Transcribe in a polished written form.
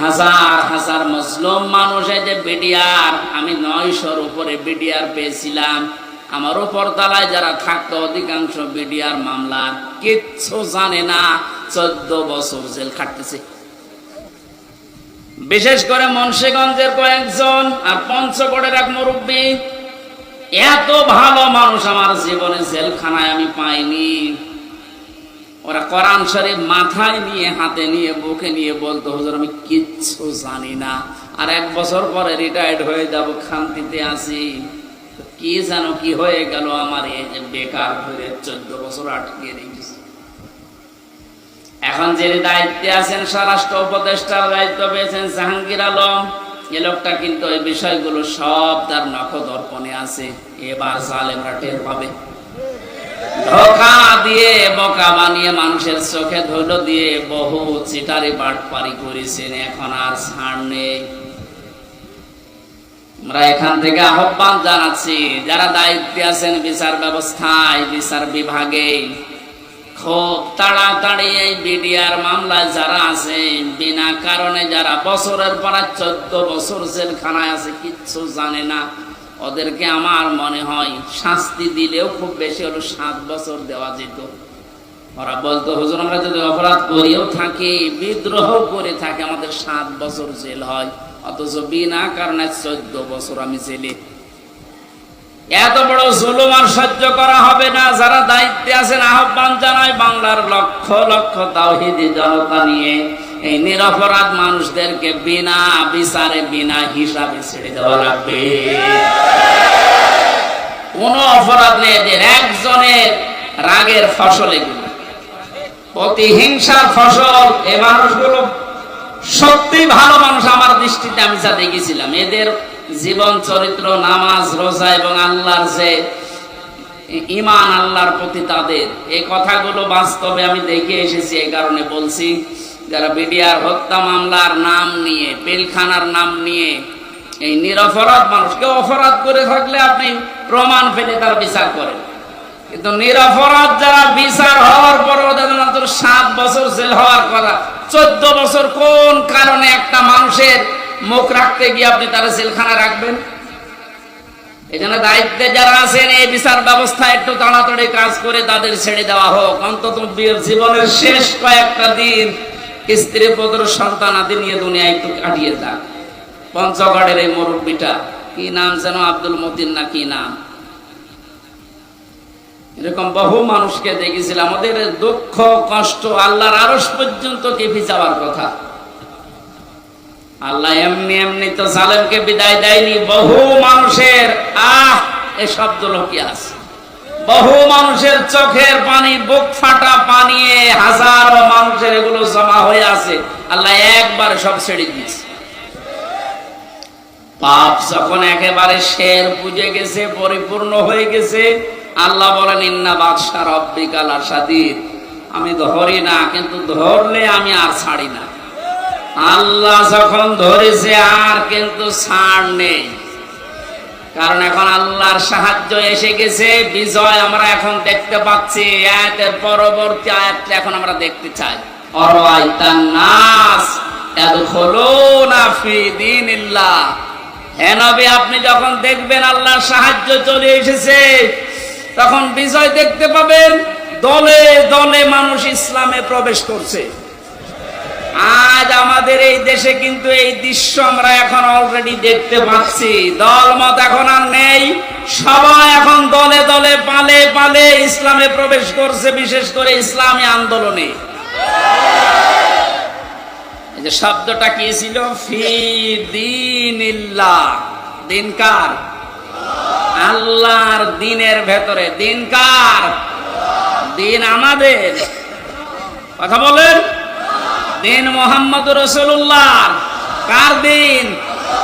হাজার হাজার মুসলিম মানুষ এই যে বিডিআর, আমি 900-র উপরে বিডিআর পেয়েছিলাম। আমার উপর তলায় যারা থাকতো অধিকাংশ বিডিআর মামলা কিচ্ছু জানে না, 14 বছর জেল খাটতেছে। বিশেষ করে মুন্সিগঞ্জের কয়েকজন আর পঞ্চগড়ের এক মুরব্বী, এত ভালো মানুষ আমার জীবনে জেলখানায় আমি পাইনি। ওরা কোরআন শরীফ মাথায় নিয়ে, হাতে নিয়ে, বুকে নিয়ে বলতো, হুজুর আমি কিচ্ছু জানি না, আর 1 বছর পরে রিটায়ার্ড হয়ে যাব, শান্তিতে আছি। কি জানো কি হয়ে গেল আমার, এই যে বেকার হয়ে 14 বছর আটকে রেখেছি। এখন যে দায়িত্বে আছেন, স্বরাষ্ট্র উপদেষ্টার দায়িত্ব পেয়েছেন জাহাঙ্গীর আলম, এ লোকটা কিন্তু এই বিষয়গুলো সব তার নখদর্পণে আছে। এবার জালেমরা টের পাবে। ধোঁকা দিয়ে, বোকা বানিয়ে, মানুষের চোখে ধুলো দিয়ে বহু চিটারি বাটপারি করেছেন, এখন আর ছাড় নেই। আমরা এখান থেকে আহ্বান জানাচ্ছি, যারা দায়িত্বে আছেন বিচার ব্যবস্থায়, বিচার বিভাগে, খুব তাড়াতাড়ি এই বিডিআর মামলায় যারা আছে, বিনা কারণে যারা বছরের পর 14 বছর জেলখানায় আছে, কিচ্ছু জানে না, ওদেরকে আমার মনে হয় শাস্তি দিলেও খুব বেশি হলো 7 বছর দেওয়া যেত। ওরা বলতো, হুজুর আমরা যদি অপরাধ করেও থাকি, বিদ্রোহ করে থাকি, আমাদের 7 বছর জেল হয়, অথচ বিনা কারণে 14 বছর আমি জেলে। এত বড় জুলুম আর সহ্য করা হবে না। যারা দায়িত্বে আছেন, আহ্বান জানায়, বাংলার লক্ষ লক্ষ তাওহীদি জনতা নিয়ে এই নিরপরাধ মানুষদেরকে বিনা বিচারে, বিনা হিসাবে ছেড়ে দেওয়া লাগবে। কোন অপরাধ নেই এদের, একজনের রাগের ফসল এগুলো, প্রতিহিংসার ফসল। এই মানুষগুলো সত্যি ভালো মানুষ আমার দৃষ্টিতে, আমি যা দেখেছিলাম এদের জীবন চরিত্র, নামাজ, রোজা এবং আল্লাহর যে ঈমান, আল্লাহর প্রতি তাদের, এই কথাগুলো বাস্তবে আমি দেখে এসেছি। এই কারণে বলছি, যারা বিডিআর হত্যা মামলার নাম নিয়ে, পিলখানার নাম নিয়ে এই নিরপরাধ মানুষকে, অপরাধ করে থাকলে আপনি প্রমাণ পেলে তার বিচার করেন, কিন্তু নিরপরাধ যারা বিচার হওয়ার পর ওদের মাত্র 7 বছর জেল হওয়ার কথা, 14 বছর কোন কারণে একটা মানুষের মুখ রাখতে গিয়ে আপনি তারা জেলখানা রাখবেন? এই জন্য দায়িত্বে যারা আছেন, এই বিচার ব্যবস্থা একটু তাড়াতাড়ি কাজ করে তাদের ছেড়ে দেওয়া হোক। অন্তত জীবনের শেষ কয়েকটা দিন স্ত্রী, পুত্র, সন্তান আদি নিয়ে দুনিয়া একটু কাটিয়ে যাক। পঞ্চগড়ের এই মুরব্বীটা, কি নাম যেন, আব্দুল মতিন না কি নাম, এরকম বহু মানুষকে দেখেছিলাম। ওদের দুঃখ কষ্ট আল্লাহর আরশ পর্যন্ত কেঁপে যাওয়ার কথা। আল্লাহ এমনি এমনি তো জালেমকে বিদায় দেয়নি। বহু মানুষের এ শব্দ লোকে আছে, বহু মানুষের চোখের পানি, বুক ফাটা পানি, হাজারো মানুষের এগুলো জমা হয়ে আছে, আল্লাহ একবার সব ছেড়ে দিয়েছে। পাপ যখন একেবারে শের পুজে গেছে, পরিপূর্ণ হয়ে গেছে, আল্লাহ বলেন, ইন্না বাদশা রব্বিকা লাশাদীদ, আমি ধরি না, কিন্তু ধরলে আমি আর ছাড়ি না। আল্লাহ যখন ধরেছে আর কিন্তু ছাড় নেই, কারণ এখন আল্লাহর সাহায্য এসে গেছে, বিজয় আমরা এখন দেখতে পাচ্ছি। আয়াতের পরবর্তী আয়াতটা এখন আমরা দেখতে চাই। অরাআইতান নাস ইয়াদখুলুনা ফি দীনিল্লাহ, হে নবী আপনি যখন দেখবেন আল্লাহর সাহায্য চলে এসেছে, তখন বিজয় দেখতে পাবেন। দলে দলে মানুষ ইসলামে প্রবেশ করছে। আজ আমাদের এই দেশে কিন্তু এই দৃশ্য আমরা এখন অলরেডি দেখতে পাচ্ছি। দলমত এখন আর নেই, সবাই এখন দলে দলে, পালে পালে ইসলামে প্রবেশ করছে, বিশেষ করে ইসলামী আন্দোলনে। এই যে শব্দটা কি ছিল, ফি দীনিল্লাহ, দিন কার? আল্লাহর দিনের ভেতরে। দিন কার? দিন আমাদের। কথা বলেন, দিন মুহাম্মদ রাসূলুল্লাহ। কার দিন?